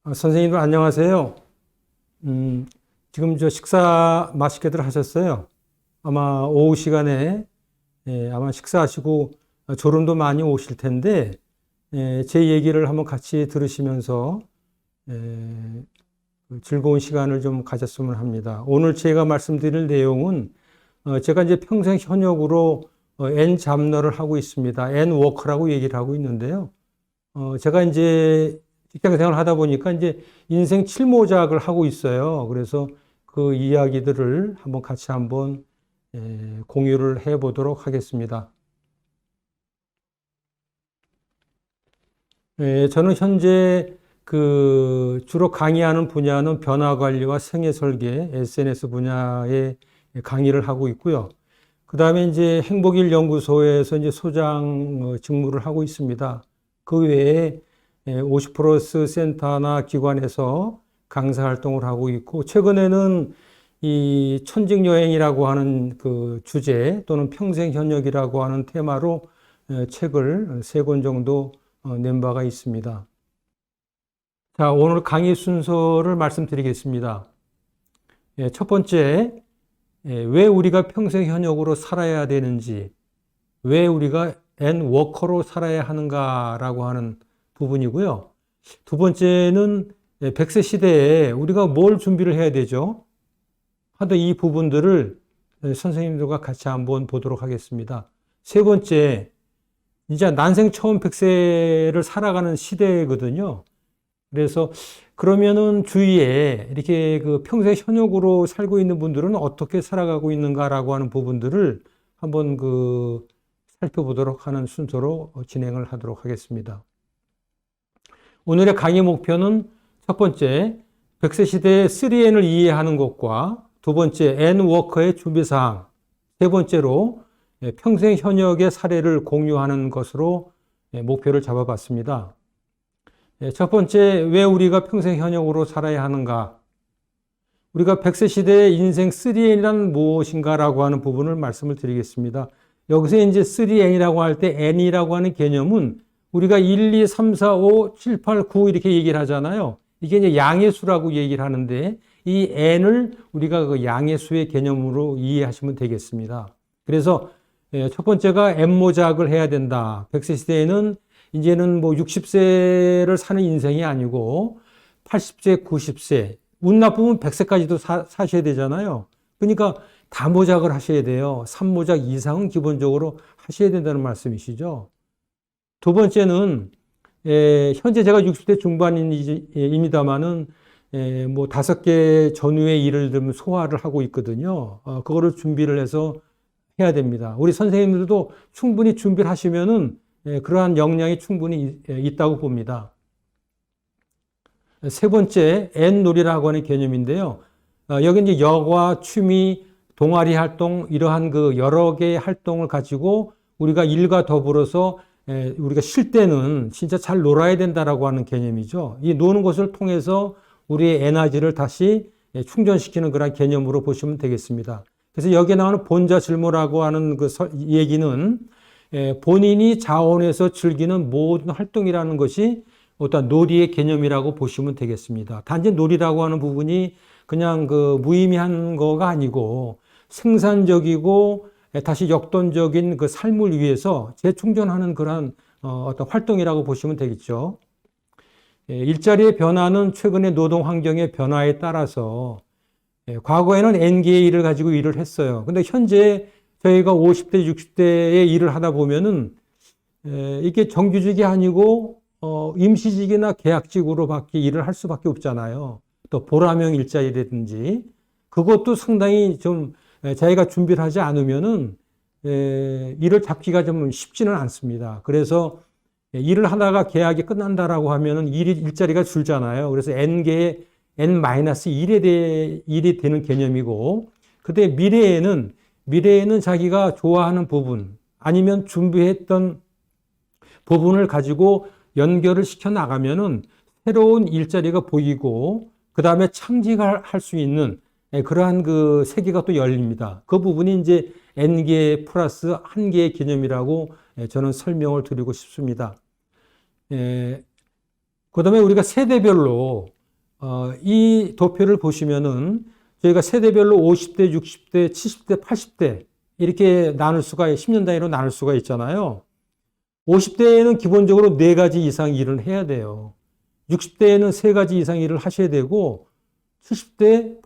선생님들 안녕하세요. 지금 저 식사 맛있게들 하셨어요? 아마 오후 시간에 아마 식사하시고 졸음도 많이 오실 텐데 제 얘기를 한번 같이 들으시면서 그 즐거운 시간을 좀 가졌으면 합니다. 오늘 제가 말씀드릴 내용은 제가 이제 평생 현역으로 N 잡러를 하고 있습니다. N 워커라고 얘기를 하고 있는데요. 제가 이제 직장 생활을 하다 보니까 이제 인생 칠모작을 하고 있어요. 그래서 그 이야기들을 한번 같이 한번 공유를 해 보도록 하겠습니다. 저는 현재 그 주로 강의하는 분야는 변화 관리와 생애 설계, SNS 분야에 강의를 하고 있고요. 그 다음에 이제 행복일 연구소에서 이제 소장 직무를 하고 있습니다. 그 외에 50+ 센터나 기관에서 강사 활동을 하고 있고, 최근에는 이 천직 여행이라고 하는 그 주제 또는 평생 현역이라고 하는 테마로 책을 3권 정도 낸 바가 있습니다. 자, 오늘 강의 순서를 말씀드리겠습니다. 첫 번째, 왜 우리가 평생 현역으로 살아야 되는지, 왜 우리가 N 워커로 살아야 하는가라고 하는 부분이고요. 두 번째는 100세 시대에 우리가 뭘 준비를 해야 되죠? 하여튼 이 부분들을 선생님들과 같이 한번 보도록 하겠습니다. 세 번째, 이제 난생 처음 100세를 살아가는 시대거든요. 그래서 그러면은 주위에 이렇게 그 평생 현역으로 살고 있는 분들은 어떻게 살아가고 있는가라고 하는 부분들을 한번 그 살펴보도록 하는 순서로 진행을 하도록 하겠습니다. 오늘의 강의 목표는 첫 번째, 100세 시대의 3N을 이해하는 것과 두 번째, N워커의 준비사항, 세 번째로 평생 현역의 사례를 공유하는 것으로 목표를 잡아봤습니다. 첫 번째, 왜 우리가 평생 현역으로 살아야 하는가? 우리가 100세 시대의 인생 3N이란 무엇인가라고 하는 부분을 말씀을 드리겠습니다. 여기서 이제 3N이라고 할 때 N이라고 하는 개념은 우리가 1, 2, 3, 4, 5, 7, 8, 9 이렇게 얘기를 하잖아요. 이게 이제 양의 수라고 얘기를 하는데 이 N을 우리가 그 양의 수의 개념으로 이해하시면 되겠습니다. 그래서 첫 번째가 N모작을 해야 된다. 100세 시대에는 이제는 뭐 60세를 사는 인생이 아니고 80세, 90세, 운 나쁘면 100세까지도 사셔야 되잖아요. 그러니까 다모작을 하셔야 돼요. 3모작 이상은 기본적으로 하셔야 된다는 말씀이시죠. 두 번째는 현재 제가 60대 중반입니다만은 뭐 5개 전후의 일을 좀 소화를 하고 있거든요. 그거를 준비를 해서 해야 됩니다. 우리 선생님들도 충분히 준비를 하시면은 그러한 역량이 충분히 있다고 봅니다. 세 번째, N놀이라고 하는 개념인데요. 여기 이제 여가, 취미, 동아리 활동, 이러한 그 여러 개의 활동을 가지고 우리가 일과 더불어서 우리가 쉴 때는 진짜 잘 놀아야 된다라고 하는 개념이죠. 이 노는 것을 통해서 우리의 에너지를 다시 충전시키는 그런 개념으로 보시면 되겠습니다. 그래서 여기에 나오는 본자질모라고 하는 그 얘기는 본인이 자원해서 즐기는 모든 활동이라는 것이 어떤 놀이의 개념이라고 보시면 되겠습니다. 단지 놀이라고 하는 부분이 그냥 그 무의미한 거가 아니고 생산적이고 다시 역동적인 그 삶을 위해서 재충전하는 그런 어떤 활동이라고 보시면 되겠죠. 일자리의 변화는 최근의 노동 환경의 변화에 따라서 과거에는 N개의 일을 가지고 일을 했어요. 근데 현재 저희가 50대, 60대의 일을 하다 보면은 이게 정규직이 아니고 임시직이나 계약직으로 밖에 일을 할 수밖에 없잖아요. 또 보람형 일자리라든지 그것도 상당히 좀 자기가 준비를 하지 않으면은 일을 잡기가 좀 쉽지는 않습니다. 그래서 일을 하다가 계약이 끝난다라고 하면은 일자리가 줄잖아요. 그래서 N개의 N-1이 되는 개념이고, 그때 미래에는 자기가 좋아하는 부분 아니면 준비했던 부분을 가지고 연결을 시켜 나가면은 새로운 일자리가 보이고 그 다음에 창직할 수 있는 그러한 그 세계가 또 열립니다. 그 부분이 이제 N개 플러스 1개의 개념이라고 저는 설명을 드리고 싶습니다. 그다음에 우리가 세대별로 이 도표를 보시면은 저희가 세대별로 50대, 60대, 70대, 80대 이렇게 나눌 수가 10년 단위로 나눌 수가 있잖아요. 50대에는 기본적으로 4가지 이상 일을 해야 돼요. 60대에는 3가지 이상 일을 하셔야 되고 70대,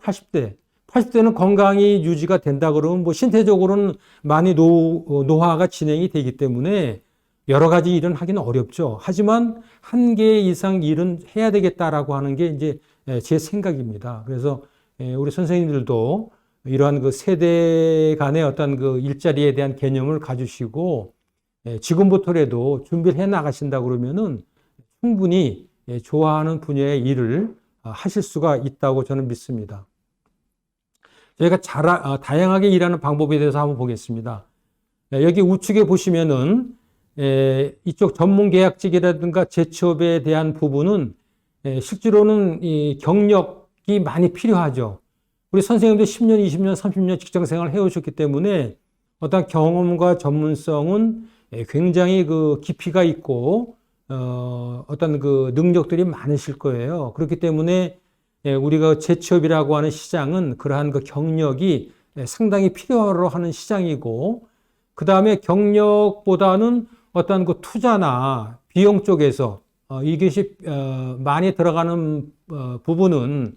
80대는 건강이 유지가 된다 그러면 뭐 신체적으로는 많이 노화가 진행이 되기 때문에 여러 가지 일은 하기는 어렵죠. 하지만 1개 이상 일은 해야 되겠다라고 하는 게 이제 제 생각입니다. 그래서 우리 선생님들도 이러한 그 세대 간의 어떤 그 일자리에 대한 개념을 가지시고 지금부터라도 준비를 해 나가신다 그러면은 충분히 좋아하는 분야의 일을 하실 수가 있다고 저는 믿습니다. 저희가 다양하게 일하는 방법에 대해서 한번 보겠습니다. 여기 우측에 보시면은 이쪽 전문 계약직이라든가 재취업에 대한 부분은 실제로는 이 경력이 많이 필요하죠. 우리 선생님도 10년, 20년, 30년 직장 생활을 해오셨기 때문에 어떤 경험과 전문성은 굉장히 그 깊이가 있고 어떤 그 능력들이 많으실 거예요. 그렇기 때문에 우리가 재취업이라고 하는 시장은 그러한 그 경력이 상당히 필요로 하는 시장이고, 그 다음에 경력보다는 어떤 그 투자나 비용 쪽에서 이것이 많이 들어가는 부분은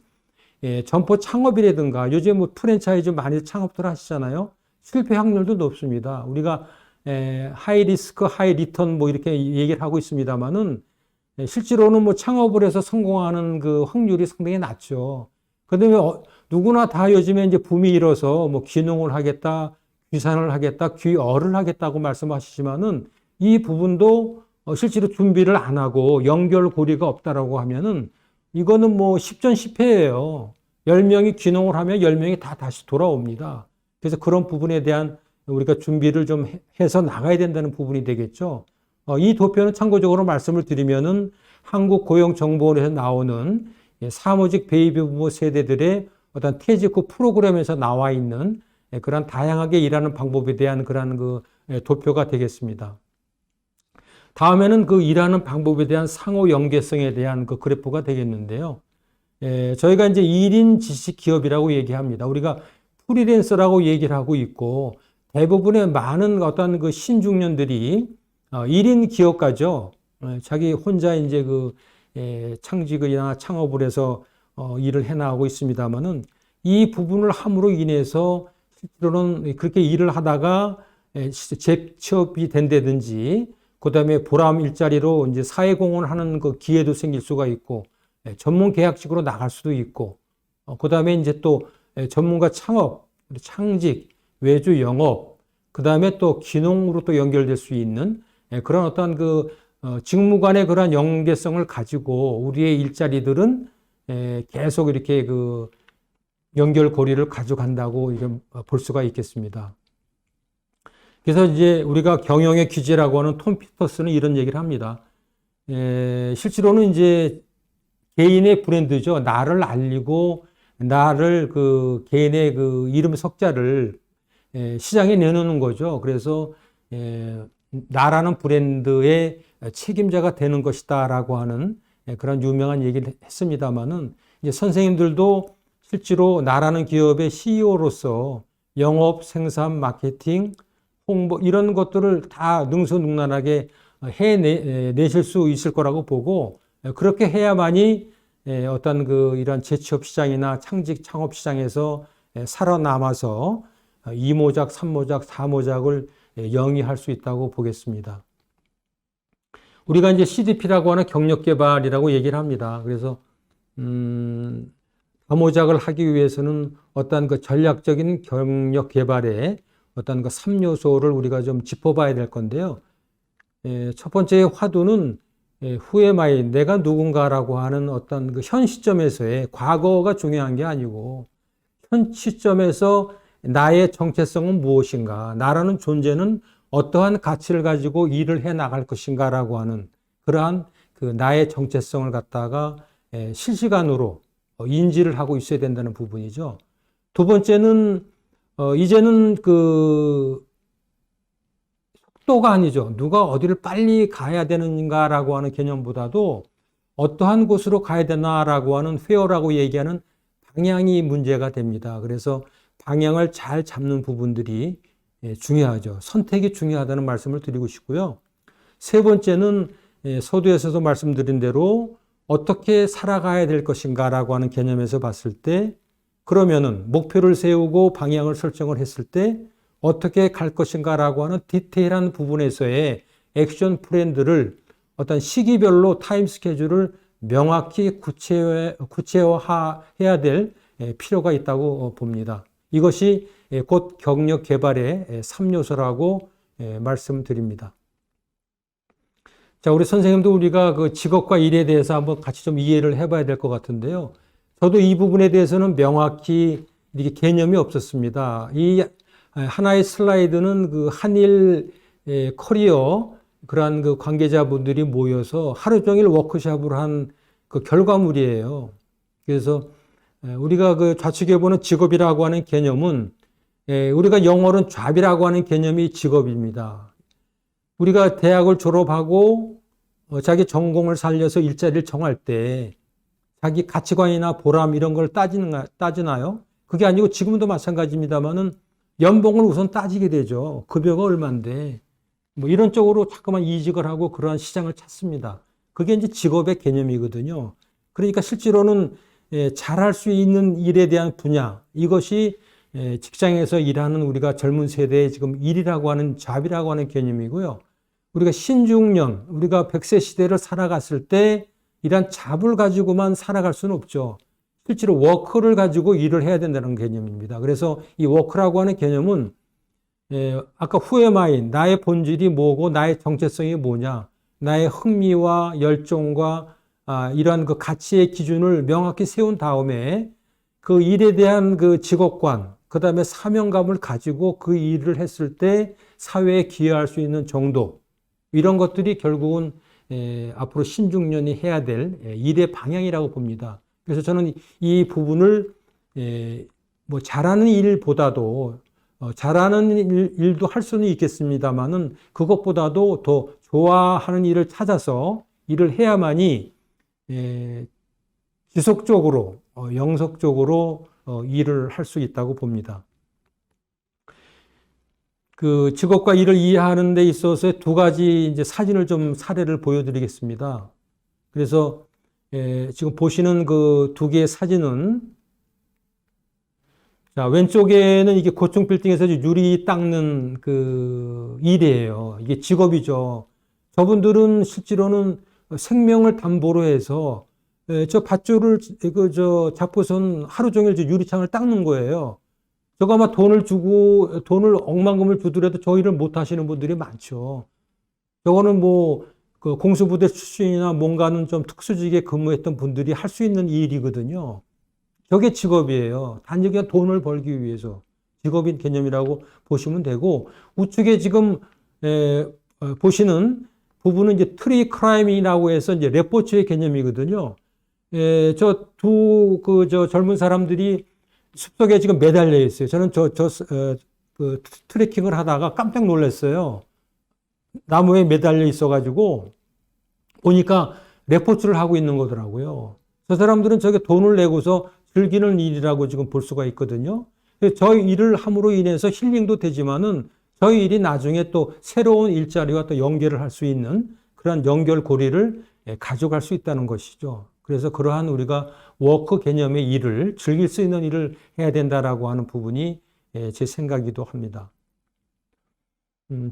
점포 창업이라든가 요즘 뭐 프랜차이즈 많이 창업들 하시잖아요. 실패 확률도 높습니다. 우리가 하이 리스크, 하이 리턴 뭐 이렇게 얘기를 하고 있습니다만은 실제로는 뭐 창업을 해서 성공하는 그 확률이 상당히 낮죠. 그다음에 누구나 다 요즘에 이제 붐이 일어서 뭐 귀농을 하겠다, 귀산을 하겠다, 귀어를 하겠다고 말씀하시지만은 이 부분도 실제로 준비를 안 하고 연결고리가 없다라고 하면은 이거는 뭐 10전 10패예요. 10명이 귀농을 하면 10명이 다 다시 돌아옵니다. 그래서 그런 부분에 대한 우리가 준비를 좀 해서 나가야 된다는 부분이 되겠죠. 이 도표는 참고적으로 말씀을 드리면은 한국고용정보원에서 나오는 사무직 베이비 부모 세대들의 어떤 퇴직 후 프로그램에서 나와 있는 그런 다양하게 일하는 방법에 대한 그런 그 도표가 되겠습니다. 다음에는 그 일하는 방법에 대한 상호 연계성에 대한 그 그래프가 되겠는데요. 저희가 이제 1인 지식 기업이라고 얘기합니다. 우리가 프리랜서라고 얘기를 하고 있고 대부분의 많은 어떤 그 신중년들이 1인 기업가죠. 자기 혼자 이제 그 창직이나 창업을 해서 일을 해 나가고 있습니다만은 이 부분을 함으로 인해서 실제로는 그렇게 일을 하다가 재취업이 된다든지 그다음에 보람 일자리로 이제 사회공헌을 하는 그 기회도 생길 수가 있고 전문 계약직으로 나갈 수도 있고 그다음에 이제 또 전문가 창업, 창직, 외주 영업, 그다음에 또 귀농으로 또 연결될 수 있는 그런 어떤 그 직무 간의 그런 연계성을 가지고 우리의 일자리들은 계속 이렇게 그 연결고리를 가져간다고 볼 수가 있겠습니다. 그래서 이제 우리가 경영의 규제라고 하는 톰 피터스는 이런 얘기를 합니다. 실제로는 이제 개인의 브랜드죠. 나를 알리고 나를 그 개인의 그 이름 석자를 시장에 내놓는 거죠. 그래서 나라는 브랜드의 책임자가 되는 것이다라고 하는 그런 유명한 얘기를 했습니다만은 이제 선생님들도 실제로 나라는 기업의 CEO로서 영업, 생산, 마케팅, 홍보 이런 것들을 다 능수능란하게 해내실 수 있을 거라고 보고 그렇게 해야만이 어떤 그 이런 재취업 시장이나 창직 창업 시장에서 살아남아서 2모작, 3모작, 4모작을 영위할 수 있다고 보겠습니다. 우리가 이제 CDP라고 하는 경력 개발이라고 얘기를 합니다. 그래서 4모작을 하기 위해서는 어떤 그 전략적인 경력 개발에 어떤 그 3요소를 우리가 좀 짚어봐야 될 건데요. 첫 번째 화두는 Who am I? 내가 누군가라고 하는 어떤 그 현 시점에서의 과거가 중요한 게 아니고 현 시점에서 나의 정체성은 무엇인가? 나라는 존재는 어떠한 가치를 가지고 일을 해 나갈 것인가라고 하는 그러한 그 나의 정체성을 갖다가 실시간으로 인지를 하고 있어야 된다는 부분이죠. 두 번째는 이제는 그 속도가 아니죠. 누가 어디를 빨리 가야 되는가라고 하는 개념보다도 어떠한 곳으로 가야 되나라고 하는 where라고 얘기하는 방향이 문제가 됩니다. 그래서 방향을 잘 잡는 부분들이 중요하죠. 선택이 중요하다는 말씀을 드리고 싶고요. 세 번째는 서두에서도 말씀드린 대로 어떻게 살아가야 될 것인가라고 하는 개념에서 봤을 때 그러면은 목표를 세우고 방향을 설정을 했을 때 어떻게 갈 것인가라고 하는 디테일한 부분에서의 액션 플랜들을 어떤 시기별로 타임 스케줄을 명확히 구체화해야 될 필요가 있다고 봅니다. 이것이 곧 경력 개발의 3요소라고 말씀드립니다. 자, 우리 선생님도 우리가 그 직업과 일에 대해서 한번 같이 좀 이해를 해봐야 될 것 같은데요. 저도 이 부분에 대해서는 명확히 이렇게 개념이 없었습니다. 이 하나의 슬라이드는 그 한일 커리어 그러한 그 관계자분들이 모여서 하루 종일 워크숍을 한 그 결과물이에요. 그래서 우리가 그 좌측에 보는 직업이라고 하는 개념은 우리가 영어로는 잡이라고 하는 개념이 직업입니다. 우리가 대학을 졸업하고 자기 전공을 살려서 일자리를 정할 때 자기 가치관이나 보람 이런 걸 따지나요? 그게 아니고 지금도 마찬가지입니다만은 연봉을 우선 따지게 되죠. 급여가 얼마인데 뭐 이런 쪽으로 자꾸만 이직을 하고 그러한 시장을 찾습니다. 그게 이제 직업의 개념이거든요. 그러니까 실제로는 잘할 수 있는 일에 대한 분야 이것이 직장에서 일하는 우리가 젊은 세대의 지금 일이라고 하는 잡이라고 하는 개념이고요. 우리가 신중년, 우리가 100세 시대를 살아갔을 때 이런 잡을 가지고만 살아갈 수는 없죠. 실제로 워크를 가지고 일을 해야 된다는 개념입니다. 그래서 이 워크라고 하는 개념은 아까 who am I, 나의 본질이 뭐고 나의 정체성이 뭐냐, 나의 흥미와 열정과 이러한 그 가치의 기준을 명확히 세운 다음에 그 일에 대한 그 직업관, 그 다음에 사명감을 가지고 그 일을 했을 때 사회에 기여할 수 있는 정도, 이런 것들이 결국은 앞으로 신중년이 해야 될 일의 방향이라고 봅니다. 그래서 저는 이 부분을 뭐 잘하는 일보다도 잘하는 일도 할 수는 있겠습니다만은 그것보다도 더 좋아하는 일을 찾아서 일을 해야만이 지속적으로 영속적으로 일을 할 수 있다고 봅니다. 그 직업과 일을 이해하는 데 있어서 두 가지 이제 사진을 좀 사례를 보여드리겠습니다. 그래서 지금 보시는 그 두 개의 사진은 자, 왼쪽에는 이게 고층 빌딩에서 유리 닦는 그 일이에요. 이게 직업이죠. 저분들은 실제로는 생명을 담보로 해서 저 밧줄을 잡고선 하루 종일 유리창을 닦는 거예요. 저거 아마 돈을 억만금을 주더라도 저 일을 못 하시는 분들이 많죠. 저거는 뭐 그 공수부대 출신이나 뭔가는 좀 특수직에 근무했던 분들이 할 수 있는 일이거든요. 저게 직업이에요. 단지 그냥 돈을 벌기 위해서 직업인 개념이라고 보시면 되고, 우측에 지금 보시는 부분은 이제 트리 크라임이라고 해서 이제 레포츠의 개념이거든요. 저 젊은 사람들이 숲속에 지금 매달려 있어요. 저는 그 트레킹을 하다가 깜짝 놀랐어요. 나무에 매달려 있어가지고 보니까 레포츠를 하고 있는 거더라고요. 저 사람들은 저게 돈을 내고서 즐기는 일이라고 지금 볼 수가 있거든요. 저 일을 함으로 인해서 힐링도 되지만은 저 일이 나중에 또 새로운 일자리와 또 연결을 할 수 있는 그런 연결고리를 가져갈 수 있다는 것이죠. 그래서 그러한 우리가 워크 개념의 일을 즐길 수 있는 일을 해야 된다라고 하는 부분이 제 생각이기도 합니다.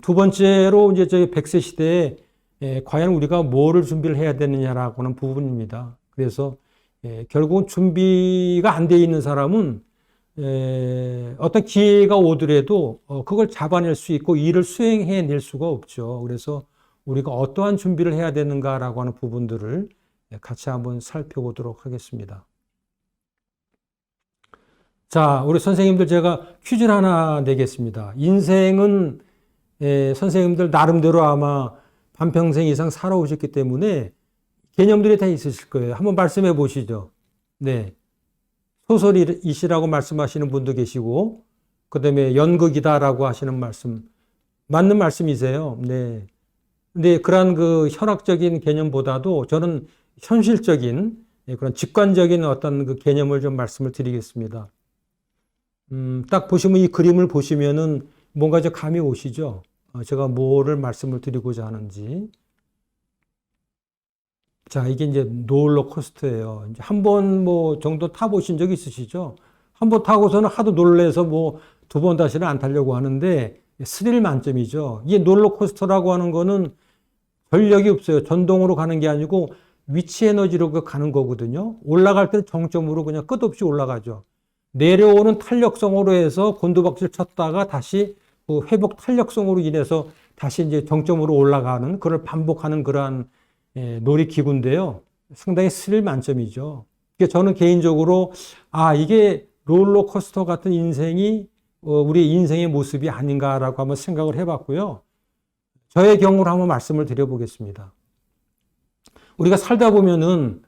두 번째로 이제 저희 100세 시대에 과연 우리가 뭐를 준비를 해야 되느냐라고 하는 부분입니다. 그래서 결국은 준비가 안 돼 있는 사람은 어떤 기회가 오더라도 그걸 잡아낼 수 있고 일을 수행해낼 수가 없죠. 그래서 우리가 어떠한 준비를 해야 되는가라고 하는 부분들을 같이 한번 살펴보도록 하겠습니다. 자, 우리 선생님들 제가 퀴즈를 하나 내겠습니다. 인생은 선생님들 나름대로 아마 반평생 이상 살아오셨기 때문에 개념들이 다 있으실 거예요. 한번 말씀해 보시죠. 네. 소설이시라고 말씀하시는 분도 계시고, 그 다음에 연극이다라고 하시는 말씀, 맞는 말씀이세요. 네. 근데 그러한 그 현학적인 개념보다도 저는 현실적인 그런 직관적인 어떤 그 개념을 좀 말씀을 드리겠습니다. 딱 보시면 이 그림을 보시면은 뭔가 좀 감이 오시죠? 제가 뭐를 말씀을 드리고자 하는지. 자, 이게 이제 롤러코스터예요. 이제 한 번 뭐 정도 타보신 적 있으시죠? 한 번 타고서는 하도 놀래서 뭐 두 번 다시는 안 타려고 하는데 스릴 만점이죠. 이게 롤러코스터라고 하는 거는 전력이 없어요. 전동으로 가는 게 아니고 위치 에너지로 가는 거거든요. 올라갈 때는 정점으로 그냥 끝없이 올라가죠. 내려오는 탄력성으로 해서 곤두박질 쳤다가 다시 그 회복 탄력성으로 인해서 다시 이제 정점으로 올라가는 그걸 반복하는 그러한 놀이기구인데요. 상당히 스릴 만점이죠. 저는 개인적으로 이게 롤러코스터 같은 인생이 우리의 인생의 모습이 아닌가라고 한번 생각을 해봤고요. 저의 경우를 한번 말씀을 드려보겠습니다. 우리가 살다 보면은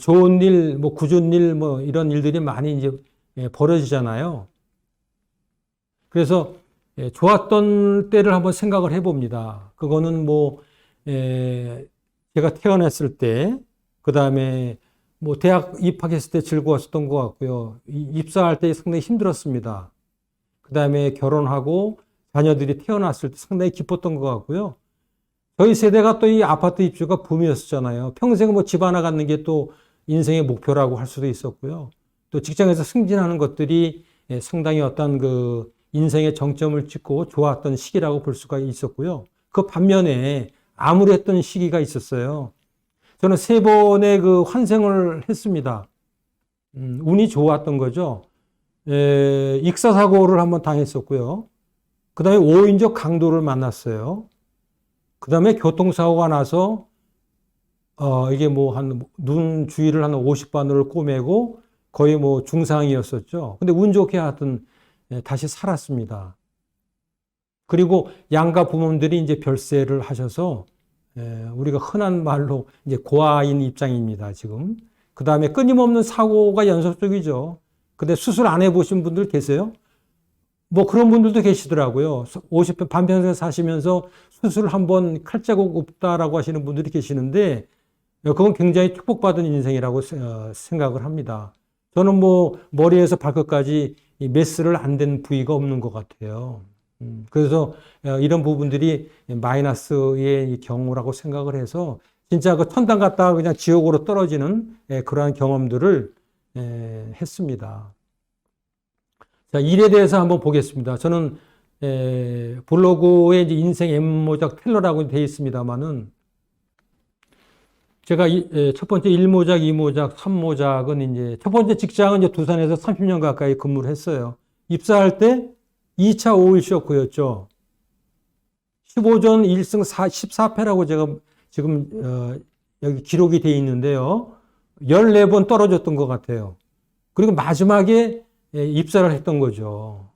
좋은 일, 뭐 굳은 일, 뭐 이런 일들이 많이 이제 벌어지잖아요. 그래서 좋았던 때를 한번 생각을 해봅니다. 그거는 뭐 제가 태어났을 때, 그 다음에 뭐 대학 입학했을 때 즐거웠었던 것 같고요. 입사할 때 상당히 힘들었습니다. 그 다음에 결혼하고 자녀들이 태어났을 때 상당히 기뻤던 것 같고요. 저희 세대가 또 이 아파트 입주가 붐이었잖아요. 평생 뭐 집 하나 갖는 게 또 인생의 목표라고 할 수도 있었고요. 또 직장에서 승진하는 것들이 상당히 어떤 그 인생의 정점을 찍고 좋았던 시기라고 볼 수가 있었고요. 그 반면에 암울했던 시기가 있었어요. 저는 3번의 그 환생을 했습니다. 운이 좋았던 거죠. 익사사고를 한번 당했었고요. 그 다음에 5인조 강도를 만났어요. 그 다음에 교통사고가 나서, 이게 뭐 눈 주위를 한 50바늘을 꼬매고 거의 뭐 중상이었었죠. 근데 운 좋게 하여튼 다시 살았습니다. 그리고 양가 부모님들이 이제 별세를 하셔서, 우리가 흔한 말로 이제 고아인 입장입니다, 지금. 그 다음에 끊임없는 사고가 연속적이죠. 근데 수술 안 해보신 분들 계세요? 뭐 그런 분들도 계시더라고요. 50대 반평생 사시면서 수술을 한번 칼자국 없다라고 하시는 분들이 계시는데 그건 굉장히 축복받은 인생이라고 생각을 합니다. 저는 뭐 머리에서 발끝까지 메스를 안 된 부위가 없는 것 같아요. 그래서 이런 부분들이 마이너스의 경우라고 생각을 해서 진짜 그 천당 갔다가 그냥 지옥으로 떨어지는 그러한 경험들을 했습니다. 자, 일에 대해서 한번 보겠습니다. 저는 블로그에 이제 인생 M모작 텔러라고 되어 있습니다만은 제가 첫 번째 1모작, 2모작, 3모작은 이제 첫 번째 직장은 이제 두산에서 30년 가까이 근무를 했어요. 입사할 때 2차 오일 쇼크였죠. 15전 1승 14패라고 제가 지금 여기 기록이 되어 있는데요. 14번 떨어졌던 것 같아요. 그리고 마지막에 입사를 했던 거죠.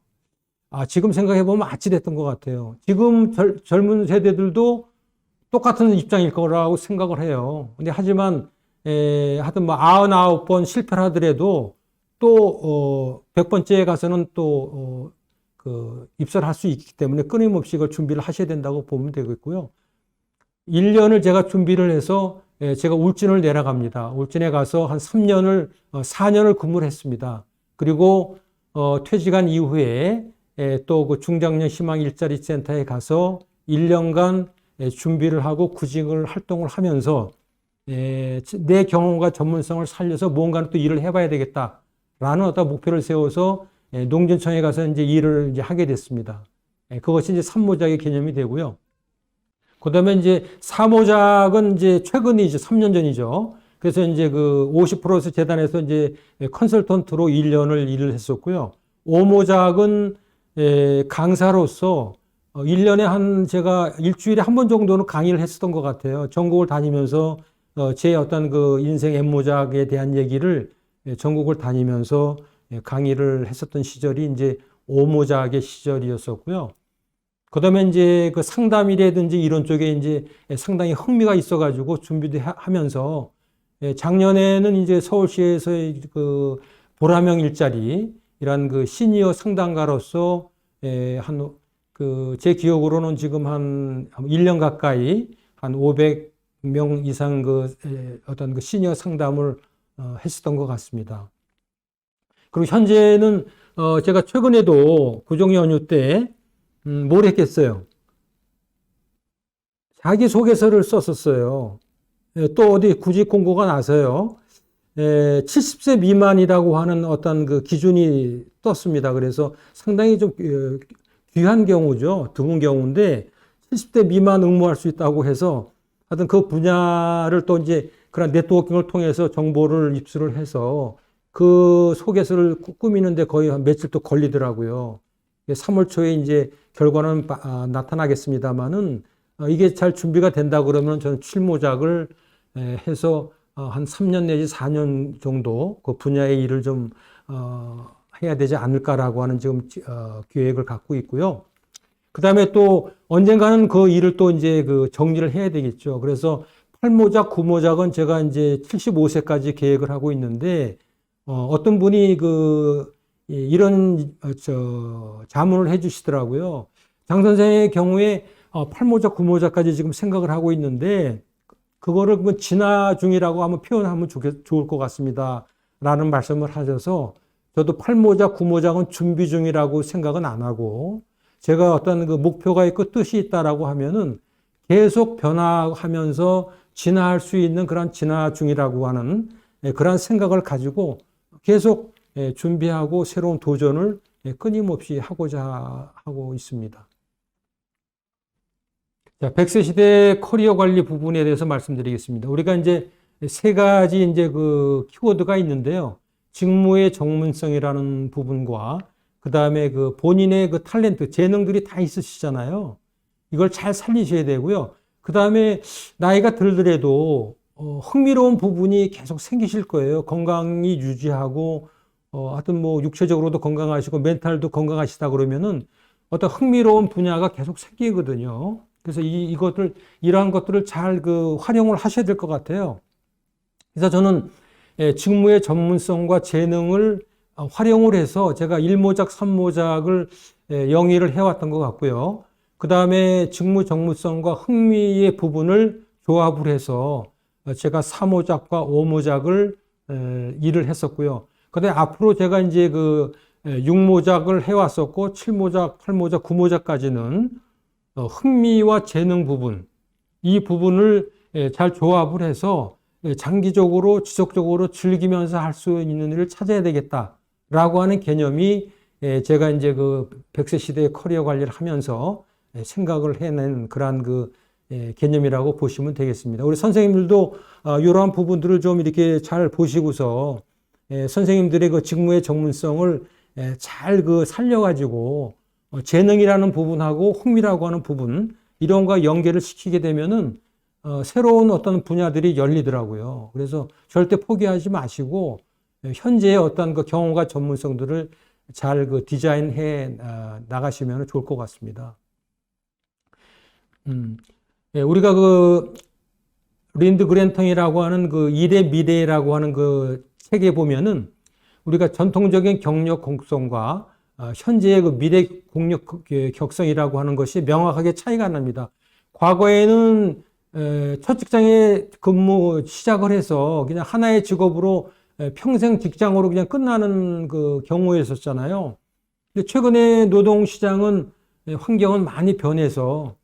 지금 생각해보면 아찔했던 것 같아요. 지금 젊은 세대들도 똑같은 입장일 거라고 생각을 해요. 근데 하지만, 하여튼 뭐 99번 실패를 하더라도 또, 100번째에 가서는 또, 입사를 할 수 있기 때문에 끊임없이 그걸 준비를 하셔야 된다고 보면 되겠고요. 1년을 제가 준비를 해서 제가 울진을 내려갑니다. 울진에 가서 한 4년을 근무를 했습니다. 그리고 퇴직한 이후에 또 그 중장년 희망 일자리 센터에 가서 1년간 준비를 하고 구직을 활동을 하면서 내 경험과 전문성을 살려서 무언가는 또 일을 해봐야 되겠다라는 어떤 목표를 세워서 농진청에 가서 이제 일을 이제 하게 됐습니다. 그것이 이제 3모작의 개념이 되고요. 그 다음에 이제 4모작은 이제 최근이죠. 3년 전이죠. 그래서 이제 그 50% 재단에서 이제 컨설턴트로 1년을 일을 했었고요. 5모작은 강사로서 1년에 제가 일주일에 한 번 정도는 강의를 했었던 것 같아요. 전국을 다니면서 제 어떤 그 인생 M모작에 대한 얘기를 전국을 다니면서 강의를 했었던 시절이 이제 5모작의 시절이었었고요. 그 다음에 이제 그 상담이라든지 이런 쪽에 이제 상당히 흥미가 있어가지고 준비도 하면서 작년에는 이제 서울시에서의 그 보라명 일자리, 이런 그 시니어 상담가로서 제 기억으로는 지금 한 1년 가까이 한 명 이상 어떤 그 시니어 상담을 했었던 것 같습니다. 그리고 현재는 제가 최근에도 구정 연휴 때 뭘 했겠어요? 자기소개서를 썼었어요. 또 어디 구직 공고가 나서요. 70세 미만이라고 하는 어떤 그 기준이 떴습니다. 그래서 상당히 좀 귀한 경우죠. 드문 경우인데 70대 미만 응모할 수 있다고 해서 하여튼 그 분야를 또 이제 그런 네트워킹을 통해서 정보를 입수를 해서 그 소개서를 꾸미는데 거의 한 며칠 또 걸리더라고요. 3월 초에 이제 결과는 나타나겠습니다만은 이게 잘 준비가 된다 그러면 저는 실무작을 해서 한 3년 내지 4년 정도 그 분야의 일을 좀 해야 되지 않을까라고 하는 지금 계획을 갖고 있고요. 그 다음에 또 언젠가는 그 일을 또 이제 그 정리를 해야 되겠죠. 그래서 8모작, 9모작은 제가 이제 75세까지 계획을 하고 있는데 어떤 분이 이런 자문을 해 주시더라고요. 장 선생의 경우에 8모작, 9모작까지 지금 생각을 하고 있는데 그거를 진화 중이라고 한번 표현하면 좋을 것 같습니다. 라는 말씀을 하셔서 저도 8모작, 9모작은 준비 중이라고 생각은 안 하고 제가 어떤 그 목표가 있고 뜻이 있다라고 하면은 계속 변화하면서 진화할 수 있는 그런 진화 중이라고 하는 그런 생각을 가지고 계속 준비하고 새로운 도전을 끊임없이 하고자 하고 있습니다. 자, 100세 시대 커리어 관리 부분에 대해서 말씀드리겠습니다. 우리가 이제 세 가지 이제 그 키워드가 있는데요. 직무의 전문성이라는 부분과 그 다음에 그 본인의 그 탤런트, 재능들이 다 있으시잖아요. 이걸 잘 살리셔야 되고요. 그 다음에 나이가 들더라도 흥미로운 부분이 계속 생기실 거예요. 건강이 유지하고 하여튼 뭐 육체적으로도 건강하시고 멘탈도 건강하시다 그러면은 어떤 흥미로운 분야가 계속 생기거든요. 그래서 이러한 것들을 잘 활용을 하셔야 될 것 같아요. 그래서 저는 직무의 전문성과 재능을 활용을 해서 제가 1모작, 3모작을 영위를 해왔던 것 같고요. 그 다음에 직무 전문성과 흥미의 부분을 조합을 해서 제가 4모작과 5모작을 일을 했었고요. 그 다음에 앞으로 제가 이제 6모작을 해왔었고, 7모작, 8모작, 9모작까지는 흥미와 재능 부분, 이 부분을 잘 조합을 해서 장기적으로 지속적으로 즐기면서 할 수 있는 일을 찾아야 되겠다라고 하는 개념이 제가 이제 100세 시대의 커리어 관리를 하면서 생각을 해낸 그러한 개념이라고 보시면 되겠습니다. 우리 선생님들도 이러한 부분들을 좀 이렇게 잘 보시고서 선생님들의 직무의 전문성을 잘 살려가지고 재능이라는 부분하고 흥미라고 하는 부분 이런 거 연계를 시키게 되면은 새로운 어떤 분야들이 열리더라고요. 그래서 절대 포기하지 마시고 현재의 어떤 경험과 전문성들을 잘 디자인해 나가시면 좋을 것 같습니다. 우리가 린드 그랜턴이라고 하는 일의 미래라고 하는 책에 보면은 우리가 전통적인 경력 곡성과 현재의 미래 공력 격성이라고 하는 것이 명확하게 차이가 납니다. 과거에는 첫 직장에 근무 시작을 해서 그냥 하나의 직업으로 평생 직장으로 그냥 끝나는 경우였었잖아요. 근데 최근에 노동시장은 환경은 많이 변해서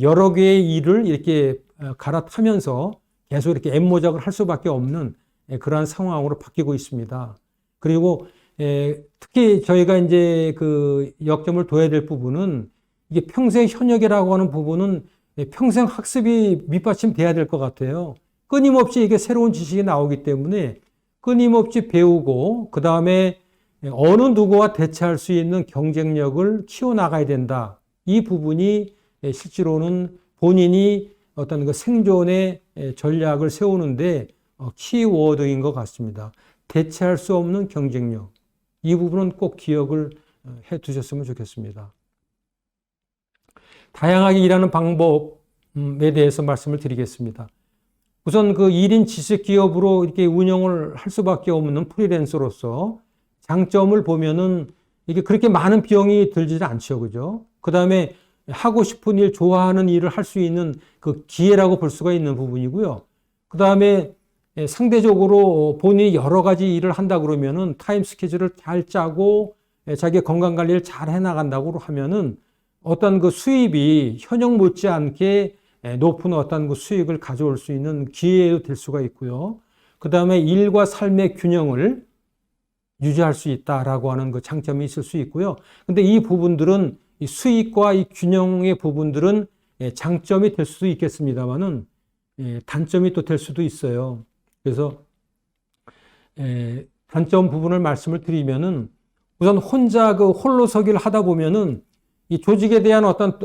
여러 개의 일을 이렇게 갈아타면서 계속 이렇게 엠모작을 할 수밖에 없는 그러한 상황으로 바뀌고 있습니다. 그리고 특히 저희가 이제 역점을 둬야 될 부분은 이게 평생 현역이라고 하는 부분은 평생 학습이 밑받침돼야 될 것 같아요. 끊임없이 이게 새로운 지식이 나오기 때문에 끊임없이 배우고 그 다음에 어느 누구와 대체할 수 있는 경쟁력을 키워나가야 된다. 이 부분이 실제로는 본인이 어떤 생존의 전략을 세우는데 키워드인 것 같습니다. 대체할 수 없는 경쟁력. 이 부분은 꼭 기억을 해 두셨으면 좋겠습니다. 다양하게 일하는 방법에 대해서 말씀을 드리겠습니다. 우선 1인 지식 기업으로 이렇게 운영을 할 수밖에 없는 프리랜서로서 장점을 보면은 이게 그렇게 많은 비용이 들지 않죠. 그죠? 그 다음에 하고 싶은 일, 좋아하는 일을 할 수 있는 그 기회라고 볼 수가 있는 부분이고요. 그 다음에 상대적으로 본인이 여러 가지 일을 한다 그러면은 타임 스케줄을 잘 짜고 자기 건강 관리를 잘 해나간다고 하면은 어떤 그 수입이 현역 못지않게 높은 어떤 그 수익을 가져올 수 있는 기회도 될 수가 있고요. 그 다음에 일과 삶의 균형을 유지할 수 있다라고 하는 그 장점이 있을 수 있고요. 근데 이 부분들은 이 수익과 이 균형의 부분들은 장점이 될 수도 있겠습니다만은 단점이 또 될 수도 있어요. 그래서 단점 부분을 말씀을 드리면은 우선 혼자 그 홀로서기를 하다 보면은 이 조직에 대한 어떤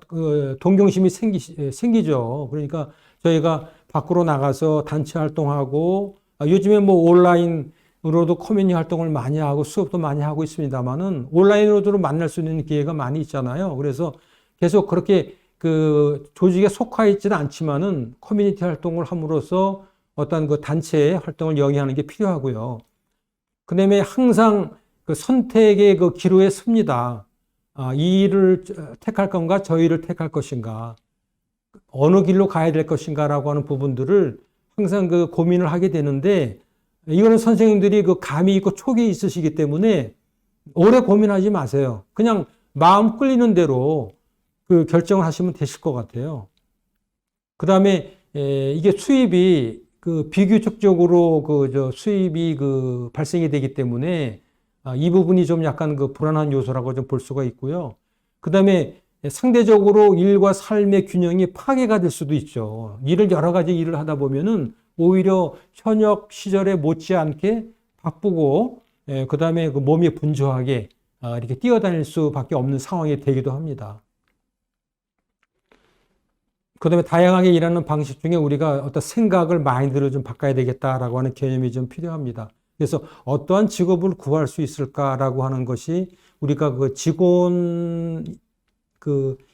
그 동경심이 생기죠. 그러니까 저희가 밖으로 나가서 단체 활동하고 요즘에 뭐 온라인으로도 커뮤니티 활동을 많이 하고 수업도 많이 하고 있습니다만은 온라인으로도 만날 수 있는 기회가 많이 있잖아요. 그래서 계속 그렇게 그 조직에 속하 있지는 않지만은 커뮤니티 활동을 함으로써 어떤 그 단체의 활동을 영위하는 게 필요하고요. 그다음에 항상 그 선택의 그 기로에 섭니다. 이 일을 택할 건가, 저 일을 택할 것인가, 어느 길로 가야 될 것인가라고 하는 부분들을 항상 그 고민을 하게 되는데, 이거는 선생님들이 그 감이 있고 촉이 있으시기 때문에 오래 고민하지 마세요. 그냥 마음 끌리는 대로 그 결정을 하시면 되실 것 같아요. 그 다음에 이게 수입이 그 비규칙적으로 그 수입이 그 발생이 되기 때문에 이 부분이 좀 약간 그 불안한 요소라고 좀 볼 수가 있고요. 그 다음에 상대적으로 일과 삶의 균형이 파괴가 될 수도 있죠. 여러 가지 일을 하다 보면은 오히려 현역 시절에 못지않게 바쁘고, 그 다음에 그 몸이 분주하게 이렇게 뛰어다닐 수밖에 없는 상황이 되기도 합니다. 그 다음에 다양하게 일하는 방식 중에 우리가 어떤 생각을, 마인드를 좀 바꿔야 되겠다라고 하는 개념이 좀 필요합니다. 그래서 어떠한 직업을 구할 수 있을까라고 하는 것이 우리가 그 직원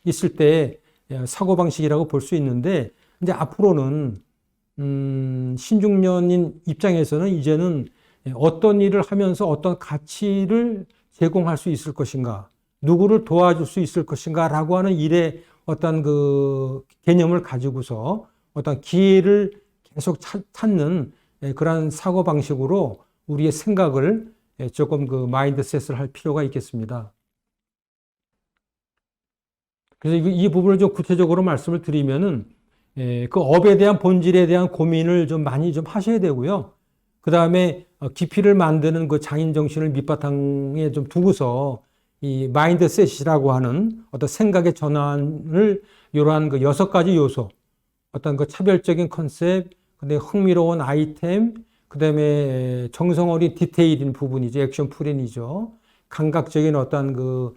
있을 때 사고방식이라고 볼 수 있는데, 이제 앞으로는, 신중년인 입장에서는 이제는 어떤 일을 하면서 어떤 가치를 제공할 수 있을 것인가, 누구를 도와줄 수 있을 것인가 라고 하는 일에 어떤 그 개념을 가지고서 어떤 기회를 계속 찾는 그러한 사고방식으로 우리의 생각을 조금 그 마인드셋을 할 필요가 있겠습니다. 그래서 이 부분을 좀 구체적으로 말씀을 드리면은, 그 업에 대한 본질에 대한 고민을 좀 많이 좀 하셔야 되고요. 그 다음에 깊이를 만드는 그 장인 정신을 밑바탕에 좀 두고서 이 마인드셋이라고 하는 어떤 생각의 전환을 이러한 그 6가지 요소, 어떤 그 차별적인 컨셉, 근데 흥미로운 아이템, 그 다음에 정성 어린 디테일인 부분이죠. 액션 플랜이죠. 감각적인 어떤 그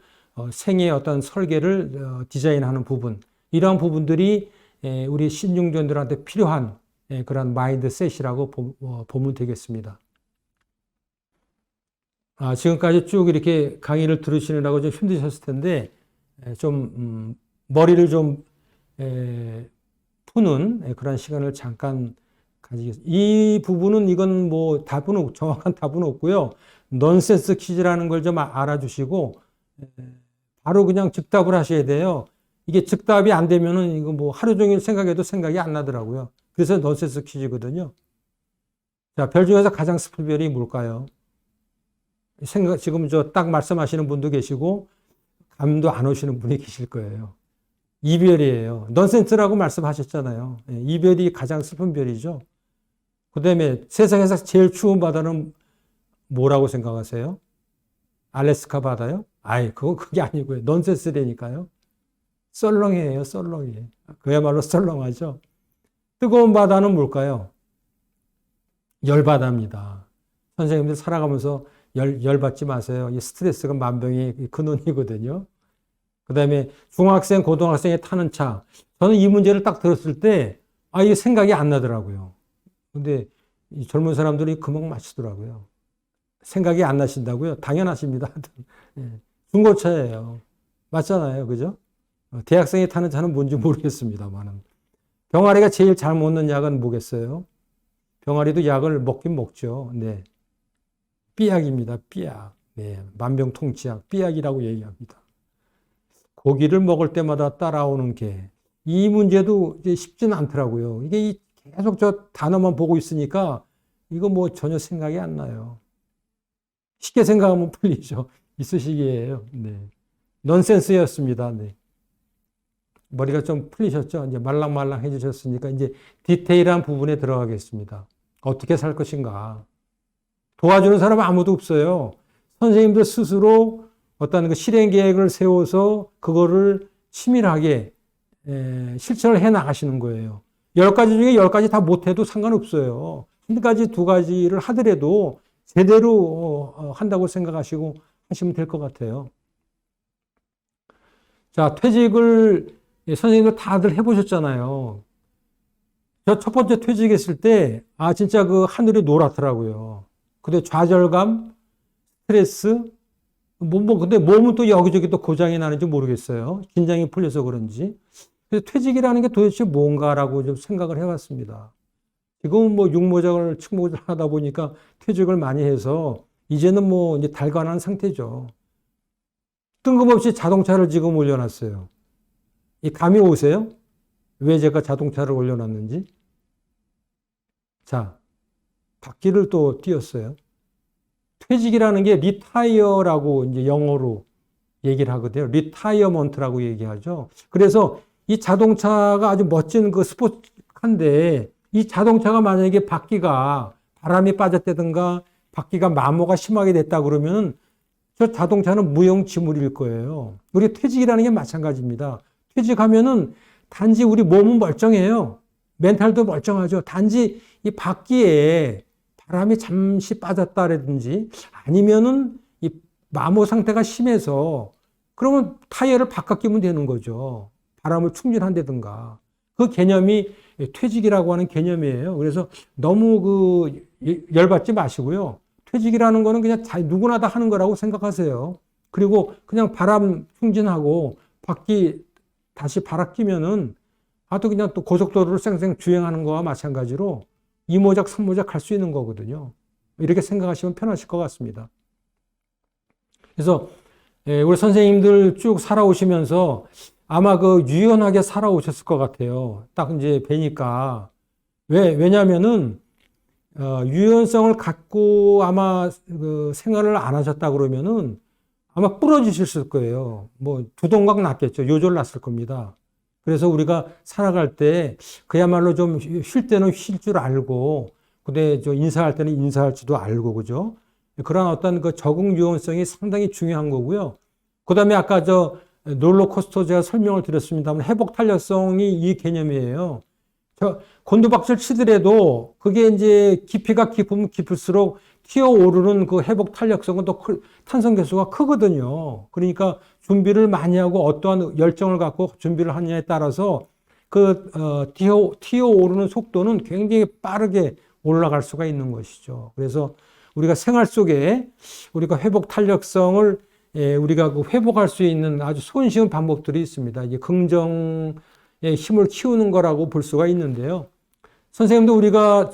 생의 어떤 설계를 디자인하는 부분, 이러한 부분들이 우리 신중전들한테 필요한 그런 마인드셋이라고 보면 되겠습니다. 지금까지 쭉 이렇게 강의를 들으시느라고 좀 힘드셨을 텐데 좀 머리를 좀 푸는 그런 시간을 잠깐 가지겠습니다. 이 부분은 이건 뭐 정확한 답은 없고요. 넌센스 퀴즈라는 걸 좀 알아주시고 바로 그냥 즉답을 하셔야 돼요. 이게 즉답이 안 되면은 이거 뭐 하루 종일 생각해도 생각이 안 나더라고요. 그래서 넌센스 퀴즈거든요. 자, 별 중에서 가장 슬픈 별이 뭘까요? 지금 딱 말씀하시는 분도 계시고 감도 안 오시는 분이 계실 거예요. 이별이에요. 넌센스라고 말씀하셨잖아요. 이별이 가장 슬픈 별이죠. 그 다음에 세상에서 제일 추운 바다는 뭐라고 생각하세요? 알래스카 바다요? 그게 아니고요. 넌센스라니까요. 썰렁해요, 썰렁해. 그야말로 썰렁하죠. 뜨거운 바다는 뭘까요? 열바다입니다. 선생님들 살아가면서 열받지 마세요. 이 스트레스가 만병의 근원이거든요. 그 다음에 중학생, 고등학생이 타는 차. 저는 이 문제를 딱 들었을 때, 이게 생각이 안 나더라고요. 근데 이 젊은 사람들이 금방 맞추더라고요. 생각이 안 나신다고요? 당연하십니다. 중고차예요. 맞잖아요. 그죠? 대학생이 타는 차는 뭔지 모르겠습니다만은. 병아리가 제일 잘 먹는 약은 뭐겠어요? 병아리도 약을 먹긴 먹죠. 네. 삐약입니다. 삐약. 네. 만병통치약. 삐약이라고 얘기합니다. 고기를 먹을 때마다 따라오는 개. 이 문제도 이제 쉽지는 않더라고요. 이게 계속 저 단어만 보고 있으니까 이거 뭐 전혀 생각이 안 나요. 쉽게 생각하면 풀리죠. 있으시기에요. 네. 넌센스였습니다. 네. 머리가 좀 풀리셨죠? 이제 말랑말랑 해주셨으니까 이제 디테일한 부분에 들어가겠습니다. 어떻게 살 것인가. 도와주는 사람 아무도 없어요. 선생님들 스스로 어떤 그 실행 계획을 세워서 그거를 치밀하게 실천을 해 나가시는 거예요. 10가지 중에 10가지 다 못해도 상관없어요. 한 가지, 두 가지를 하더라도 제대로 한다고 생각하시고 하시면 될 것 같아요. 자, 퇴직을 선생님들 다들 해보셨잖아요. 저 첫 번째 퇴직했을 때, 진짜 그 하늘이 노랗더라고요. 근데 좌절감, 스트레스, 근데 몸은 또 여기저기 또 고장이 나는지 모르겠어요. 긴장이 풀려서 그런지. 그래서 퇴직이라는 게 도대체 뭔가라고 좀 생각을 해봤습니다. 지금은 뭐 육모작을 축모를 하다 보니까 퇴직을 많이 해서 이제는 뭐 이제 달관한 상태죠. 뜬금없이 자동차를 지금 올려놨어요. 이 감이 오세요? 왜 제가 자동차를 올려놨는지? 자, 바퀴를 또 띄웠어요. 퇴직이라는 게 리타이어라고 이제 영어로 얘기를 하거든요. 리타이어먼트라고 얘기하죠. 그래서 이 자동차가 아주 멋진 그 스포츠카인데 이 자동차가 만약에 바퀴가 바람이 빠졌다든가 바퀴가 마모가 심하게 됐다 그러면 저 자동차는 무용지물일 거예요. 우리 퇴직이라는 게 마찬가지입니다. 퇴직하면은 단지 우리 몸은 멀쩡해요. 멘탈도 멀쩡하죠. 단지 이 바퀴에 바람이 잠시 빠졌다라든지 아니면은 이 마모 상태가 심해서 그러면 타이어를 바꿔 끼면 되는 거죠. 바람을 충전한다든가. 그 개념이 퇴직이라고 하는 개념이에요. 그래서 너무 그 열받지 마시고요. 퇴직이라는 거는 그냥 누구나 다 하는 거라고 생각하세요. 그리고 그냥 바람 충전하고 바퀴 다시 바람 끼면은 또 그냥 또 고속도로를 쌩쌩 주행하는 거와 마찬가지로 2모작, 3모작 할 수 있는 거거든요. 이렇게 생각하시면 편하실 것 같습니다. 그래서 우리 선생님들 쭉 살아오시면서 아마 그 유연하게 살아오셨을 것 같아요. 딱 이제 뵈니까. 왜냐면은, 유연성을 갖고 아마 그 생활을 안 하셨다 그러면은 아마 부러지셨을 거예요. 뭐 두동강 났겠죠. 요절 났을 겁니다. 그래서 우리가 살아갈 때 그야말로 좀 쉴 때는 쉴 줄 알고, 근데 저 인사할 때는 인사할 줄도 알고, 그죠? 그런 어떤 그 적응 유연성이 상당히 중요한 거고요. 그 다음에 아까 저 롤러코스터 제가 설명을 드렸습니다만 회복 탄력성이 이 개념이에요. 곤두박질 치더라도 그게 이제 깊이가 깊으면 깊을수록 튀어오르는 그 회복 탄력성은 또 탄성 계수가 크거든요. 그러니까 준비를 많이 하고 어떠한 열정을 갖고 준비를 하느냐에 따라서 그 튀어오르는 속도는 굉장히 빠르게 올라갈 수가 있는 것이죠. 그래서 우리가 생활 속에 우리가 회복 탄력성을 우리가 그 회복할 수 있는 아주 손쉬운 방법들이 있습니다. 이제 긍정의 힘을 키우는 거라고 볼 수가 있는데요. 선생님도 우리가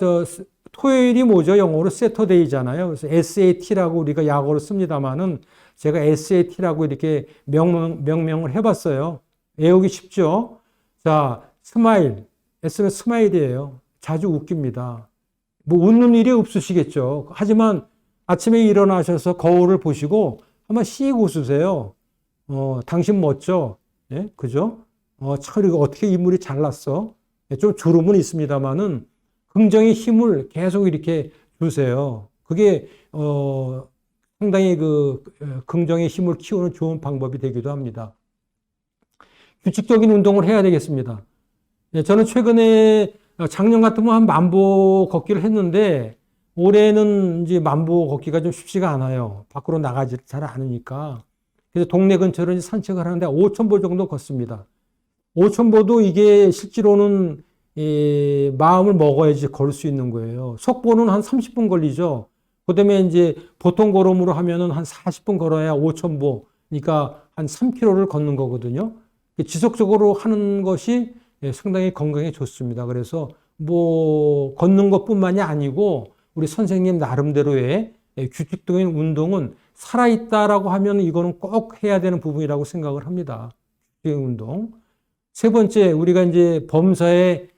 토요일이 뭐죠? 영어로 세터데이잖아요. 그래서 SAT라고 우리가 약어로 씁니다만은 제가 SAT라고 이렇게 명명을 해봤어요. 외우기 쉽죠? 자, 스마일. S는 스마일이에요. 자주 웃깁니다. 뭐 웃는 일이 없으시겠죠. 하지만 아침에 일어나셔서 거울을 보시고 한번 씩 웃으세요. 당신 멋져. 예? 그죠? 참, 이거 어떻게 인물이 잘났어? 좀 주름은 있습니다만은 긍정의 힘을 계속 이렇게 주세요. 그게, 상당히 그 긍정의 힘을 키우는 좋은 방법이 되기도 합니다. 규칙적인 운동을 해야 되겠습니다. 저는 최근에 작년 같으면 한 10,000보 걷기를 했는데 올해는 이제 10,000보 걷기가 좀 쉽지가 않아요. 밖으로 나가지 잘 않으니까. 그래서 동네 근처로 산책을 하는데 5,000보 정도 걷습니다. 5,000보도 이게 실제로는 마음을 먹어야지 걸을 수 있는 거예요. 속보는 한 30분 걸리죠. 그 다음에 이제 보통 걸음으로 하면은 한 40분 걸어야 5,000보. 그러니까 한 3km를 걷는 거거든요. 지속적으로 하는 것이 상당히 건강에 좋습니다. 그래서 뭐 걷는 것뿐만이 아니고 우리 선생님 나름대로의 규칙적인 운동은 살아있다라고 하면 이거는 꼭 해야 되는 부분이라고 생각을 합니다. 수행 운동. 세 번째, 우리가 이제 범사에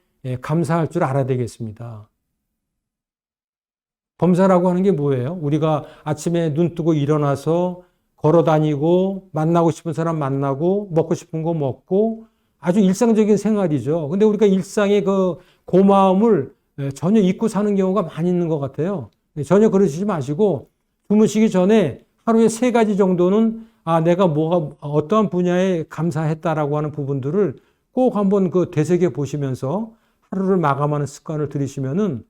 감사할 줄 알아야 되겠습니다. 범사라고 하는 게 뭐예요? 우리가 아침에 눈 뜨고 일어나서 걸어 다니고 만나고 싶은 사람 만나고 먹고 싶은 거 먹고 아주 일상적인 생활이죠. 근데 우리가 일상의 그 고마움을 전혀 잊고 사는 경우가 많이 있는 것 같아요. 전혀 그러시지 마시고 주무시기 전에 하루에 3가지 정도는 내가 뭐가 어떠한 분야에 감사했다라고 하는 부분들을 꼭 한번 그 되새겨 보시면서 하루를 마감하는 습관을 들이시면은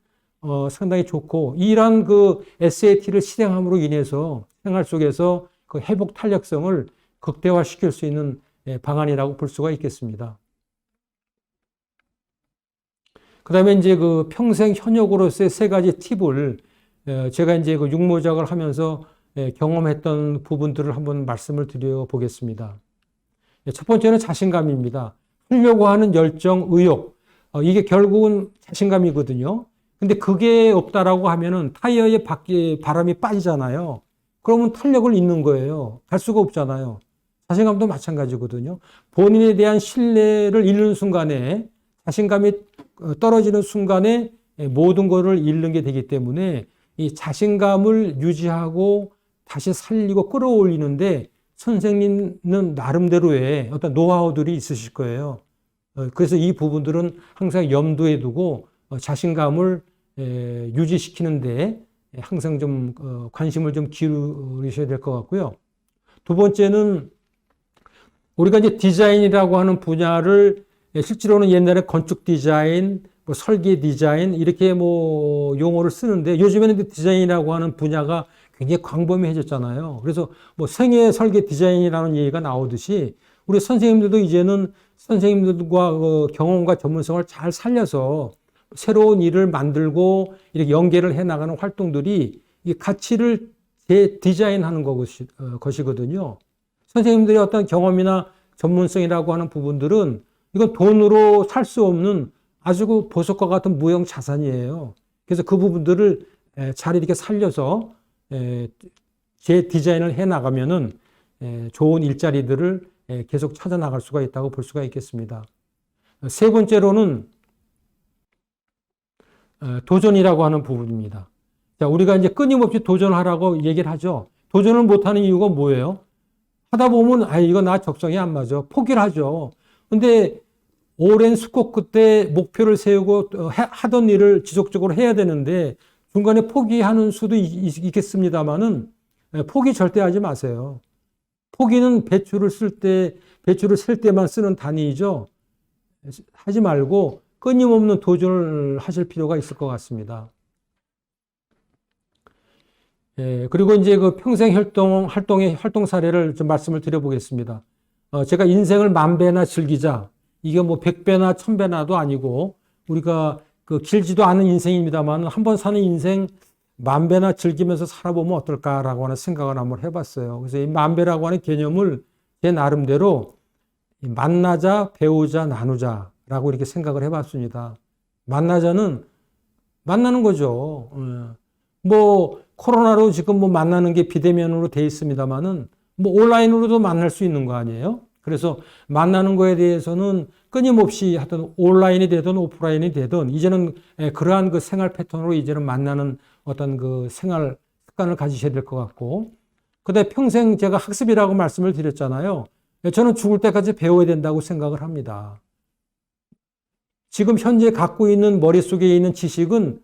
상당히 좋고, 이러한 그 SAT를 실행함으로 인해서 생활 속에서 그 회복 탄력성을 극대화시킬 수 있는 방안이라고 볼 수가 있겠습니다. 그 다음에 이제 그 평생 현역으로서의 3가지 팁을 제가 이제 그 육모작을 하면서 경험했던 부분들을 한번 말씀을 드려 보겠습니다. 첫 번째는 자신감입니다. 하려고 하는 열정, 의욕. 이게 결국은 자신감이거든요. 근데 그게 없다라고 하면은 타이어에 밖에 바람이 빠지잖아요. 그러면 탄력을 잃는 거예요. 갈 수가 없잖아요. 자신감도 마찬가지거든요. 본인에 대한 신뢰를 잃는 순간에, 자신감이 떨어지는 순간에 모든 것을 잃는 게 되기 때문에 이 자신감을 유지하고 다시 살리고 끌어올리는데 선생님은 나름대로의 어떤 노하우들이 있으실 거예요. 그래서 이 부분들은 항상 염두에 두고 자신감을 유지시키는데 항상 좀 관심을 좀 기울이셔야 될 것 같고요. 두 번째는 우리가 이제 디자인이라고 하는 분야를 실제로는 옛날에 건축 디자인, 뭐 설계 디자인 이렇게 뭐 용어를 쓰는데 요즘에는 디자인이라고 하는 분야가 굉장히 광범위해졌잖아요. 그래서 뭐 생애 설계 디자인이라는 얘기가 나오듯이 우리 선생님들도 이제는 선생님들과 경험과 전문성을 잘 살려서 새로운 일을 만들고 이렇게 연계를 해 나가는 활동들이 이 가치를 재디자인하는 것이거든요. 선생님들의 어떤 경험이나 전문성이라고 하는 부분들은 이건 돈으로 살 수 없는 아주 보석과 같은 무형 자산이에요. 그래서 그 부분들을 잘 이렇게 살려서 재디자인을 해 나가면은 좋은 일자리들을 계속 찾아 나갈 수가 있다고 볼 수가 있겠습니다. 세 번째로는 도전이라고 하는 부분입니다. 자, 우리가 이제 끊임없이 도전하라고 얘기를 하죠. 도전을 못하는 이유가 뭐예요? 하다 보면 이거 나 적성이 안 맞아. 포기를 하죠. 근데 오랜 숙고 끝에 목표를 세우고 하던 일을 지속적으로 해야 되는데 중간에 포기하는 수도 있겠습니다만은 포기 절대 하지 마세요. 포기는 배추를 셀 때만 쓰는 단위이죠. 하지 말고 끊임없는 도전을 하실 필요가 있을 것 같습니다. 그리고 이제 그 평생 활동의 활동 사례를 좀 말씀을 드려보겠습니다. 제가 인생을 10,000배나 즐기자. 이게 뭐 100배나 1000배나도 아니고 우리가 그 길지도 않은 인생입니다만 한 번 사는 인생 10,000배나 즐기면서 살아보면 어떨까라고 하는 생각을 한번 해봤어요. 그래서 이 10,000배라고 하는 개념을 제 나름대로 만나자, 배우자, 나누자라고 이렇게 생각을 해봤습니다. 만나자는 만나는 거죠. 뭐 코로나로 지금 뭐 만나는 게 비대면으로 돼 있습니다만은 뭐 온라인으로도 만날 수 있는 거 아니에요? 그래서 만나는 거에 대해서는 끊임없이 하여튼 온라인이 되든 오프라인이 되든 이제는 그러한 그 생활 패턴으로 이제는 만나는 어떤 그 생활 습관을 가지셔야 될 것 같고, 그다음에 평생 제가 학습이라고 말씀을 드렸잖아요. 저는 죽을 때까지 배워야 된다고 생각을 합니다. 지금 현재 갖고 있는 머릿속에 있는 지식은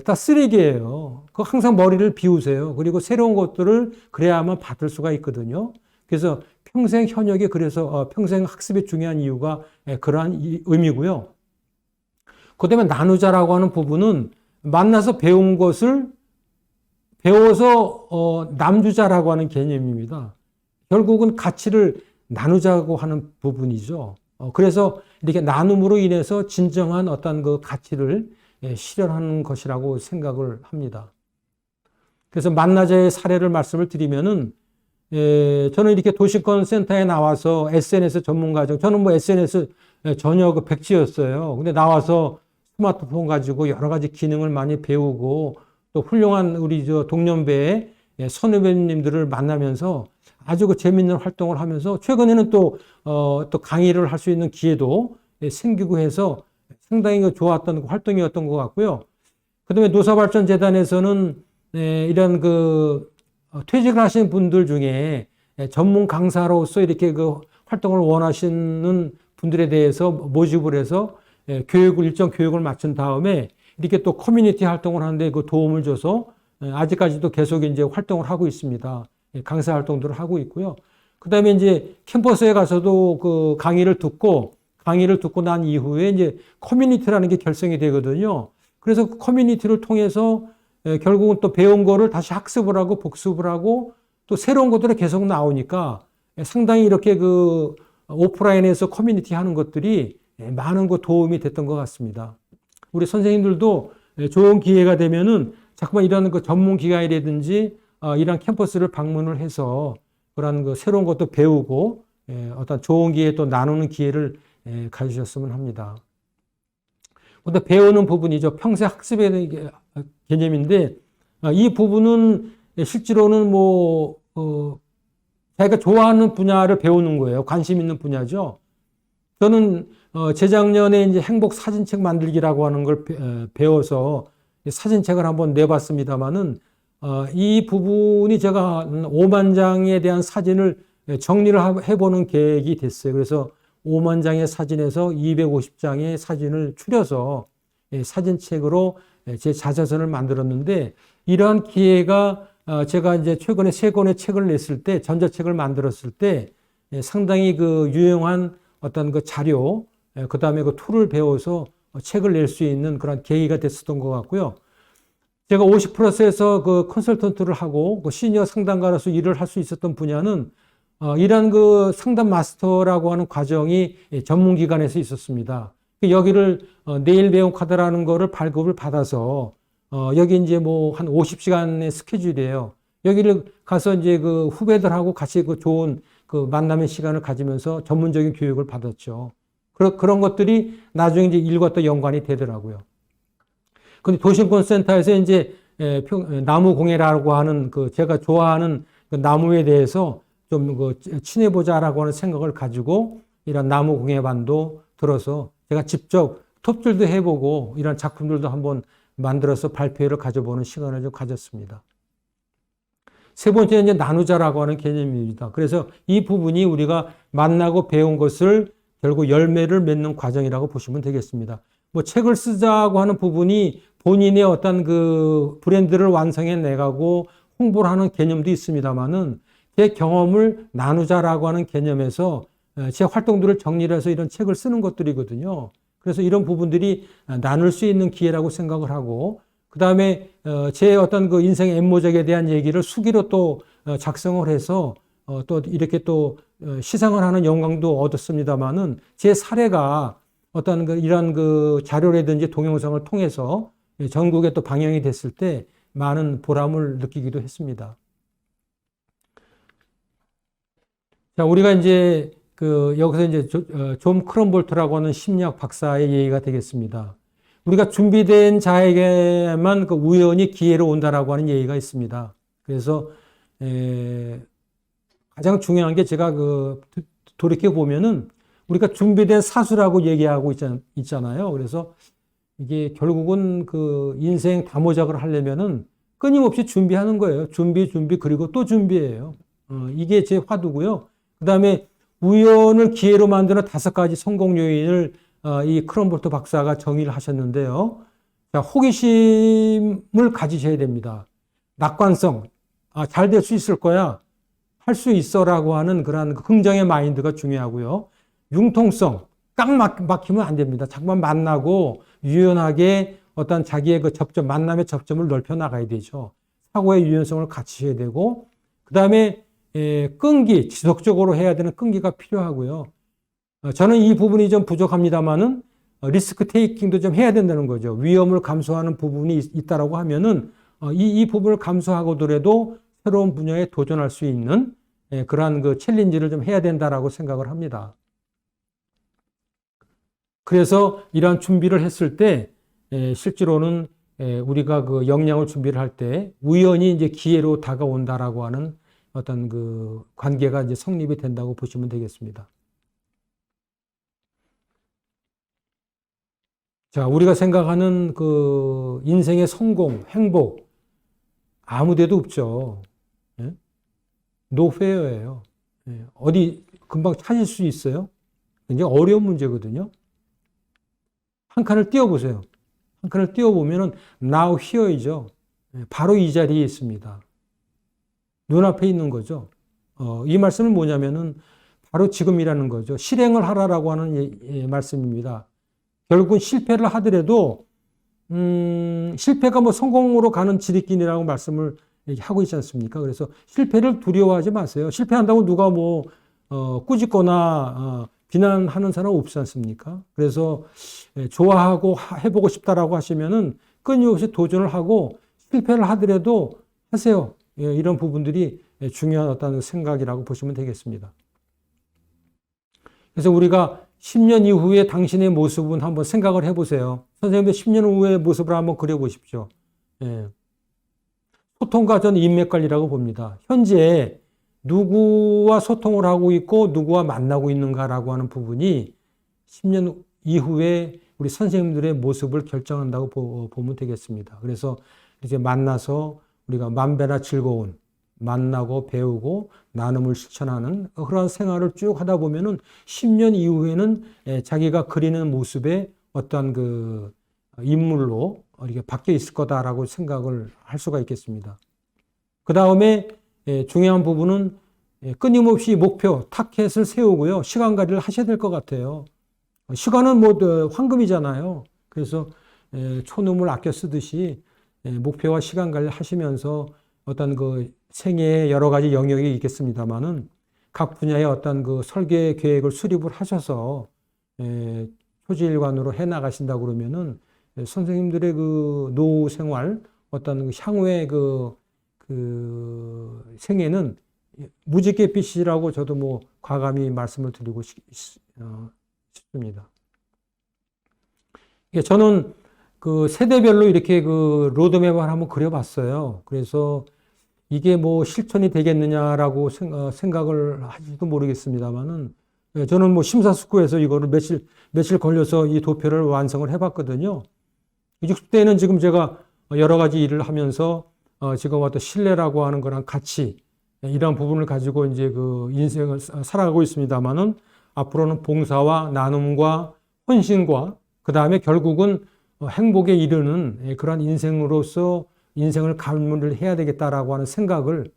다 쓰레기예요. 그 항상 머리를 비우세요. 그리고 새로운 것들을 그래야만 받을 수가 있거든요. 그래서 평생 현역이 그래서 평생 학습이 중요한 이유가 그러한 의미고요. 그다음에 나누자라고 하는 부분은 만나서 배운 것을 배워서 남주자라고 하는 개념입니다. 결국은 가치를 나누자고 하는 부분이죠. 그래서 이렇게 나눔으로 인해서 진정한 어떤 그 가치를 실현하는 것이라고 생각을 합니다. 그래서 만나자의 사례를 말씀을 드리면은 저는 이렇게 도시권 센터에 나와서 SNS 전문가죠. 저는 뭐 SNS 전혀 그 백지였어요. 근데 나와서 스마트폰 가지고 여러 가지 기능을 많이 배우고 또 훌륭한 우리 저 동년배의 선후배님들을 만나면서 아주 그 재밌는 활동을 하면서 최근에는 또 강의를 할 수 있는 기회도 생기고 해서 상당히 좋았던 활동이었던 것 같고요. 그다음에 노사발전재단에서는 이런 퇴직을 하신 분들 중에 전문 강사로서 이렇게 그 활동을 원하시는 분들에 대해서 모집을 해서 일정 교육을 마친 다음에 이렇게 또 커뮤니티 활동을 하는데 그 도움을 줘서 아직까지도 계속 이제 활동을 하고 있습니다. 강사 활동들을 하고 있고요. 그 다음에 이제 캠퍼스에 가서도 그 강의를 듣고 난 이후에 이제 커뮤니티라는 게 결성이 되거든요. 그래서 그 커뮤니티를 통해서 결국은 또 배운 거를 다시 학습을 하고 복습을 하고 또 새로운 것들이 계속 나오니까 상당히 이렇게 그 오프라인에서 커뮤니티 하는 것들이 많은 거 도움이 됐던 것 같습니다. 우리 선생님들도 좋은 기회가 되면은 자꾸만 이런 그 전문 기관이라든지 이런 캠퍼스를 방문을 해서 그런 그 새로운 것도 배우고 어떤 좋은 기회 또 나누는 기회를 가지셨으면 합니다. 근데 배우는 부분이죠. 평생 학습의 개념인데 이 부분은 실제로는 자기가 좋아하는 분야를 배우는 거예요. 관심 있는 분야죠. 저는 재작년에 이제 행복 사진책 만들기라고 하는 걸 배워서 사진책을 한번 내봤습니다만은 이 부분이 제가 5만 장에 대한 사진을 정리를 해보는 계획이 됐어요. 그래서 5만 장의 사진에서 250장의 사진을 추려서 사진책으로 제 자서전을 만들었는데 이러한 기회가 제가 이제 최근에 3권의 책을 냈을 때, 전자책을 만들었을 때 상당히 그 유용한 어떤 그 자료, 그 다음에 그 툴을 배워서 책을 낼 수 있는 그런 계기가 됐었던 것 같고요. 제가 50플러스에서 그 컨설턴트를 하고 그 시니어 상담가로서 일을 할 수 있었던 분야는 이러한 그 상담 마스터라고 하는 과정이 전문기관에서 있었습니다. 여기를 내일 배움 카드라는 거를 발급을 받아서 여기 이제 한 50시간의 스케줄이에요. 여기를 가서 이제 그 후배들하고 같이 그 좋은 그 만남의 시간을 가지면서 전문적인 교육을 받았죠. 그런 것들이 나중에 이제 일과 또 연관이 되더라고요. 근데 도심권센터에서 이제 나무공예라고 하는 그 제가 좋아하는 그 나무에 대해서 좀 친해보자라고 하는 생각을 가지고 이런 나무공예반도 들어서 제가 직접 톱질도 해보고 이런 작품들도 한번 만들어서 발표회를 가져보는 시간을 좀 가졌습니다. 세 번째는 이제 나누자라고 하는 개념입니다. 그래서 이 부분이 우리가 만나고 배운 것을 결국 열매를 맺는 과정이라고 보시면 되겠습니다. 책을 쓰자고 하는 부분이 본인의 어떤 그 브랜드를 완성해 내가고 홍보를 하는 개념도 있습니다만은 제 경험을 나누자라고 하는 개념에서 제 활동들을 정리를 해서 이런 책을 쓰는 것들이거든요. 그래서 이런 부분들이 나눌 수 있는 기회라고 생각을 하고, 그 다음에 제 어떤 그 인생의 엠모작에 대한 얘기를 수기로 또 작성을 해서 또 이렇게 또 시상을 하는 영광도 얻었습니다만은 제 사례가 어떤 이런 그 자료라든지 동영상을 통해서 전국에 또 방영이 됐을 때 많은 보람을 느끼기도 했습니다. 자, 우리가 이제 여기서 이제 존 크롬볼트라고 하는 심리학 박사의 얘기가 되겠습니다. 우리가 준비된 자에게만 그 우연히 기회로 온다라고 하는 얘기가 있습니다. 그래서 가장 중요한 게 제가 돌이켜 보면은 우리가 준비된 사수라고 얘기하고 있잖아요. 그래서 이게 결국은 그 인생 다모작을 하려면은 끊임없이 준비하는 거예요. 준비, 그리고 또 준비해요. 이게 제 화두고요. 그 다음에 우연을 기회로 만드는 5가지 성공 요인을 이 크롬볼트 박사가 정의를 하셨는데요. 자, 호기심을 가지셔야 됩니다. 낙관성, 잘 될 수 있을 거야. 할 수 있어라고 하는 그런 긍정의 마인드가 중요하고요. 융통성, 딱 막히면 안 됩니다. 자꾸만 만나고 유연하게 어떤 자기의 그 만남의 접점을 넓혀 나가야 되죠. 사고의 유연성을 갖추셔야 되고, 그 다음에 끈기, 지속적으로 해야 되는 끈기가 필요하고요. 저는 이 부분이 좀 부족합니다만은 리스크 테이킹도 좀 해야 된다는 거죠. 위험을 감수하는 부분이 있다라고 하면은 이 부분을 감수하고더라도 새로운 분야에 도전할 수 있는 그러한 그 챌린지를 좀 해야 된다라고 생각을 합니다. 그래서 이러한 준비를 했을 때 실제로는 우리가 그 역량을 준비를 할 때 우연히 이제 기회로 다가온다라고 하는 어떤 그 관계가 이제 성립이 된다고 보시면 되겠습니다. 자, 우리가 생각하는 그 인생의 성공, 행복, 아무 데도 없죠. 예? 노페어예요. 예. 어디 금방 찾을 수 있어요? 굉장히 어려운 문제거든요. 한 칸을 띄워보세요. 한 칸을 띄워보면은 now here이죠. 예. 바로 이 자리에 있습니다. 눈앞에 있는 거죠. 이 말씀은 뭐냐면은 바로 지금이라는 거죠. 실행을 하라라고 하는 말씀입니다. 결국은 실패를 하더라도 실패가 뭐 성공으로 가는 지름길이라고 말씀을 하고 있지 않습니까? 그래서 실패를 두려워하지 마세요. 실패한다고 누가 뭐 꾸짖거나 비난하는 사람 없지 않습니까? 그래서 좋아하고 해보고 싶다라고 하시면은 끊임없이 도전을 하고 실패를 하더라도 하세요. 이런 부분들이 중요한 어떤 생각이라고 보시면 되겠습니다. 그래서 우리가 10년 이후에 당신의 모습은 한번 생각을 해보세요. 선생님들 10년 후의 모습을 한번 그려보십시오. 소통과 전 인맥관리라고 봅니다. 현재 누구와 소통을 하고 있고 누구와 만나고 있는가라고 하는 부분이 10년 이후에 우리 선생님들의 모습을 결정한다고 보면 되겠습니다. 그래서 이제 만나서 우리가 만배나 즐거운 만나고 배우고 나눔을 실천하는 그런 생활을 쭉 하다 보면은 10년 이후에는 자기가 그리는 모습의 어떤 그 인물로 이렇게 바뀌어 있을 거다라고 생각을 할 수가 있겠습니다. 그 다음에 중요한 부분은 끊임없이 목표, 타켓을 세우고요. 시간 관리를 하셔야 될 것 같아요. 시간은 뭐 황금이잖아요. 그래서 초놈을 아껴 쓰듯이 목표와 시간 관리를 하시면서 어떤 그 생애의 여러 가지 영역이 있겠습니다만은 각 분야의 어떤 그 설계 계획을 수립을 하셔서 초지일관으로 해 나가신다 그러면은 선생님들의 그 노후 생활 어떤 그 향후의 그 생애는 무지갯빛이라고 저도 뭐 과감히 말씀을 드리고 싶습니다. 저는 그 세대별로 이렇게 그 로드맵을 한번 그려봤어요. 그래서 이게 뭐 실천이 되겠느냐라고 생각을 하지도 모르겠습니다만은 저는 뭐 심사숙고해서 이거를 며칠 걸려서 이 도표를 완성을 해봤거든요. 60대에는 지금 제가 여러 가지 일을 하면서 지금 어떤 신뢰라고 하는 거랑 가치 이런 부분을 가지고 이제 그 인생을 살아가고 있습니다만은 앞으로는 봉사와 나눔과 헌신과 그 다음에 결국은 행복에 이르는 그러한 인생으로서 인생을 갈무리를 해야 되겠다라고 하는 생각을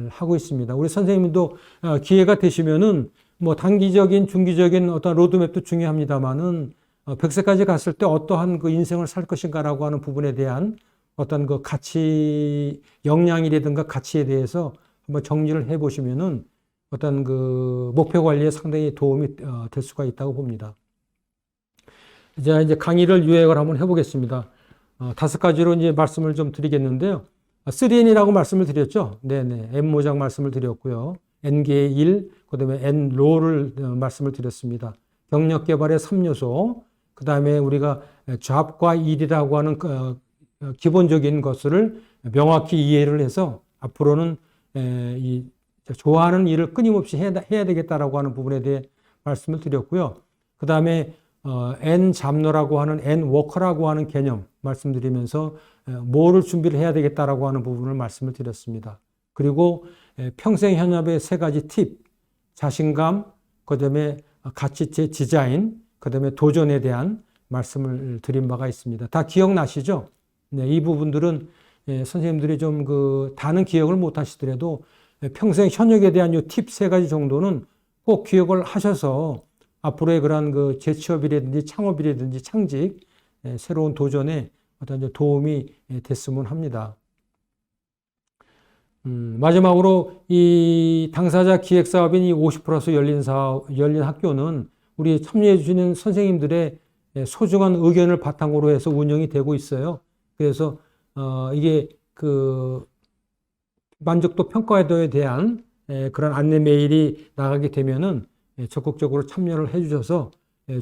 하고 있습니다. 우리 선생님도 기회가 되시면은 뭐 단기적인, 중기적인 어떤 로드맵도 중요합니다만은 100세까지 갔을 때 어떠한 그 인생을 살 것인가라고 하는 부분에 대한 어떤 그 가치, 역량이라든가 가치에 대해서 한번 정리를 해 보시면은 어떤 그 목표 관리에 상당히 도움이 될 수가 있다고 봅니다. 이제 강의를 요약을 한번 해보겠습니다. 5가지로 이제 말씀을 좀 드리겠는데요. 3N이라고 말씀을 드렸죠. 네네. N 모작 말씀을 드렸고요. N계의 1, 그 다음에 N로를 말씀을 드렸습니다. 경력 개발의 3요소, 그 다음에 우리가 잡과 일이라고 하는 기본적인 것을 명확히 이해를 해서 앞으로는 이 좋아하는 일을 끊임없이 해야 되겠다라고 하는 부분에 대해 말씀을 드렸고요. 그 다음에 N 잡노라고 하는 N 워커라고 하는 개념 말씀드리면서 뭐를 준비를 해야 되겠다라고 하는 부분을 말씀을 드렸습니다. 그리고 평생 현업의 3가지 팁, 자신감, 그 다음에 가치체 디자인, 그 다음에 도전에 대한 말씀을 드린 바가 있습니다. 다 기억나시죠? 네, 이 부분들은 선생님들이 좀 다는 기억을 못 하시더라도 평생 현역에 대한 이 팁 3가지 정도는 꼭 기억을 하셔서 앞으로의 그러한 재취업이라든지 창업이라든지 창직, 새로운 도전에 어떤 도움이 됐으면 합니다. 마지막으로 이 당사자 기획 사업인 이 50+ 열린 학교는 우리 참여해 주시는 선생님들의 소중한 의견을 바탕으로 해서 운영이 되고 있어요. 그래서 이게 만족도 평가에 대한 그런 안내 메일이 나가게 되면은 적극적으로 참여를 해 주셔서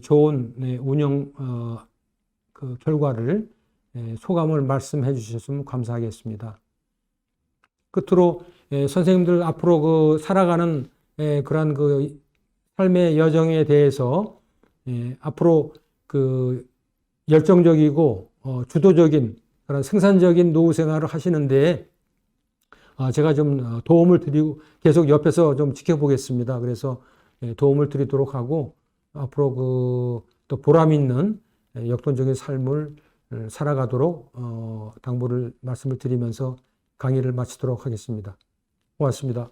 좋은 운영 결과를 소감을 말씀해 주셨으면 감사하겠습니다. 끝으로 선생님들 앞으로 그 살아가는 그러한 그 삶의 여정에 대해서 앞으로 그 열정적이고 주도적인 그런 생산적인 노후 생활을 하시는데 제가 좀 도움을 드리고 계속 옆에서 좀 지켜보겠습니다. 그래서 도움을 드리도록 하고 앞으로 또 보람 있는 역동적인 삶을 살아가도록 당부를 말씀을 드리면서 강의를 마치도록 하겠습니다. 고맙습니다.